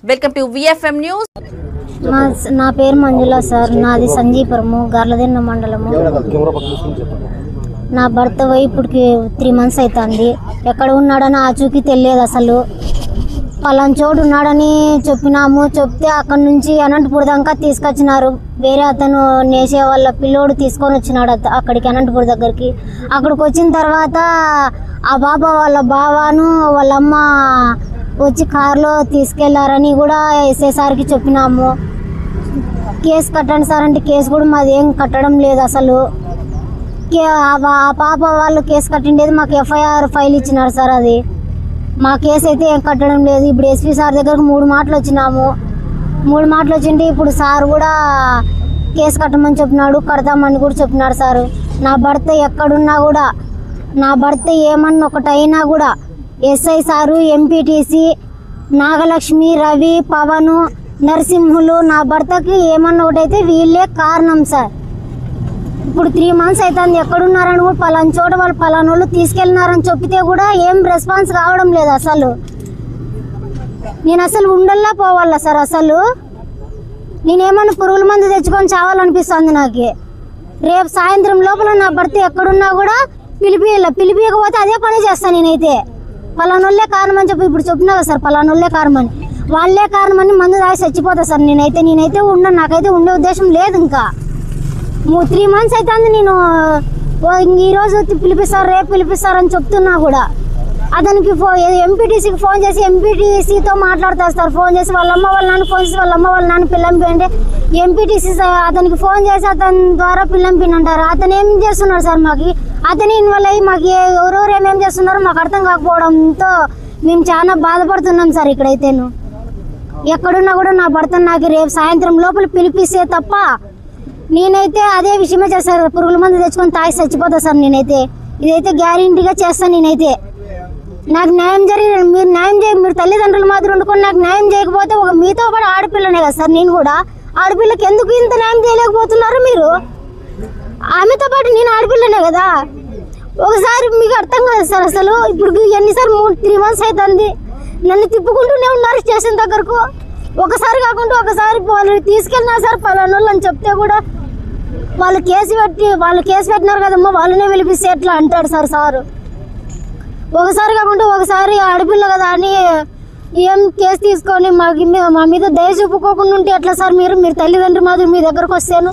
Welcome to VFM news. నా పేరు మంజుల sir. నాది సంజీపురము, గార్లదిన్న మండలము. నా భర్త పోయి ఇప్పటికి 3 months అవుతుంది. ఎక్కడ ఉన్నాడని ఆచూకీ తెలియదు. అసలు పలానా చోటు ఉన్నాడని చెప్పినాము. చెప్తే అక్కడ నుంచి అనంతపూర్ దాకా తీసుకొచ్చినారు. వేరే అతను నేసే వాళ్ళ పిల్లోడు తీసుకొని వచ్చినాడు అక్కడికి, అనంతపూర్ దగ్గరికి. అక్కడికి వచ్చిన తర్వాత ఆ బాబా వాళ్ళ బావాను వాళ్ళ అమ్మ వచ్చి కారులో తీసుకెళ్లారని కూడా ఎస్ఐ సార్కి చెప్పినాము. కేసు కట్టండి సార్ అంటే కేసు కూడా మాది ఏం కట్టడం లేదు. అసలు ఆ పాప వాళ్ళు కేసు కట్టిండేది మాకు FIR ఫైల్ ఇచ్చినారు సార్. అది మా కేసు అయితే ఏం కట్టడం లేదు. ఇప్పుడు ఎస్పీ సార్ దగ్గరకు 3 మాటలు వచ్చినాము. 3 మాటలు వచ్చింటే ఇప్పుడు సార్ కూడా కేసు కట్టమని చెప్పినాడు, కడతామని కూడా చెప్పినాడు సార్. నా భర్త ఎక్కడున్నా కూడా, నా భర్త ఏమన్నా ఒకటైనా కూడా SI sir, MPTC, Nagalakshmi, Ravi, Pawan, Narasimhulu, నా భర్తకి ఏమన్నా ఒకటైతే వీళ్ళే కారణం సార్. ఇప్పుడు 3 months అవుతుంది. ఎక్కడున్నారని కూడా పలానా చోట వాళ్ళు పలానా వాళ్ళు తీసుకెళ్ళినారని చెప్పితే కూడా ఏం రెస్పాన్స్ కావడం లేదు. అసలు నేను అసలు ఉండల్లా పోవాలా సార్. అసలు నేనేమన్నా పురుగుల మందు తెచ్చుకొని చావాలనిపిస్తుంది నాకు. రేపు సాయంత్రం లోపల నా భర్త ఎక్కడున్నా కూడా పిలిపియకపోతే అదే పని చేస్తాను నేనైతే. పలానోళ్ళే కారణం అని చెప్పి ఇప్పుడు చెప్పినా కదా సార్, పలానోళ్ళే కారణం అని. వాళ్ళే కారణం అని మందు తాగి చచ్చిపోతా సార్. నేనైతే ఉండను. నాకైతే ఉండే ఉద్దేశం లేదు. ఇంకా 3 months అవుతుంది. నేను ఈరోజు పిలిపిస్తారు, రేపు పిలిపిస్తారని చెప్తున్నా కూడా అతనికి ఎంపీటీసీకి ఫోన్ చేసి ఎంపీటీసీతో మాట్లాడతారు సార్. ఫోన్ చేసి వాళ్ళ అమ్మ వాళ్ళ నాన్న ఫోన్ చేసి వాళ్ళ అమ్మ వాళ్ళ నాన్న పిల్లంపి ఎంపీటీసీ అతనికి ఫోన్ చేసి అతని ద్వారా పిల్లంపినంటారు. అతను ఏం చేస్తున్నారు సార్ మాకు? అతని ఇన్వాల్వ్ అయ్యి మాకు ఎవరెవరు ఏమేం చేస్తున్నారో మాకు అర్థం కాకపోవడంతో మేము చాలా బాధపడుతున్నాం సార్. ఇక్కడైతేను ఎక్కడున్నా కూడా నా భర్త నాకు రేపు సాయంత్రం లోపల పిలిపిస్తే తప్ప నేనైతే అదే విషయమే చేస్తాను. పురుగుల మందు తెచ్చుకొని తాగి చచ్చిపోతా సార్. నేనైతే ఇదైతే గ్యారెంటీగా చేస్తాను. నేనైతే నాకు న్యాయం మీరు తల్లిదండ్రులు మాత్రం వండుకొని నాకు న్యాయం చేయకపోతే మీతో పాటు ఆడపిల్లనే కదా సార్. నేను కూడా ఆడపిల్లకి ఎందుకు ఇంత న్యాయం చేయలేకపోతున్నారు మీరు? ఆమెతో పాటు నేను ఆడపిల్లనే కదా. ఒకసారి మీకు అర్థం కాదు సార్. అసలు ఇప్పుడు ఎన్నిసార్లు 3 months అవుతుంది నన్ను తిప్పుకుంటూనే ఉన్నారు స్టేషన్ దగ్గరకు. ఒకసారి కాకుండా ఒకసారి వాళ్ళు తీసుకెళ్ళినా సార్ పలానోళ్ళు అని చెప్తే కూడా వాళ్ళు కేసు పెట్టినారు కదమ్మా, వాళ్ళనే పిలిపిస్తే ఎట్లా అంటాడు సార్. ఒకసారి కాకుండా ఒకసారి ఆడపిల్ల కదా అని ఏం కేసు తీసుకొని మా మీద దయ చూపుకోకుండా ఉంటే ఎట్లా సార్? మీరు తల్లిదండ్రులు మాత్రం మీ దగ్గరకు వస్తాను.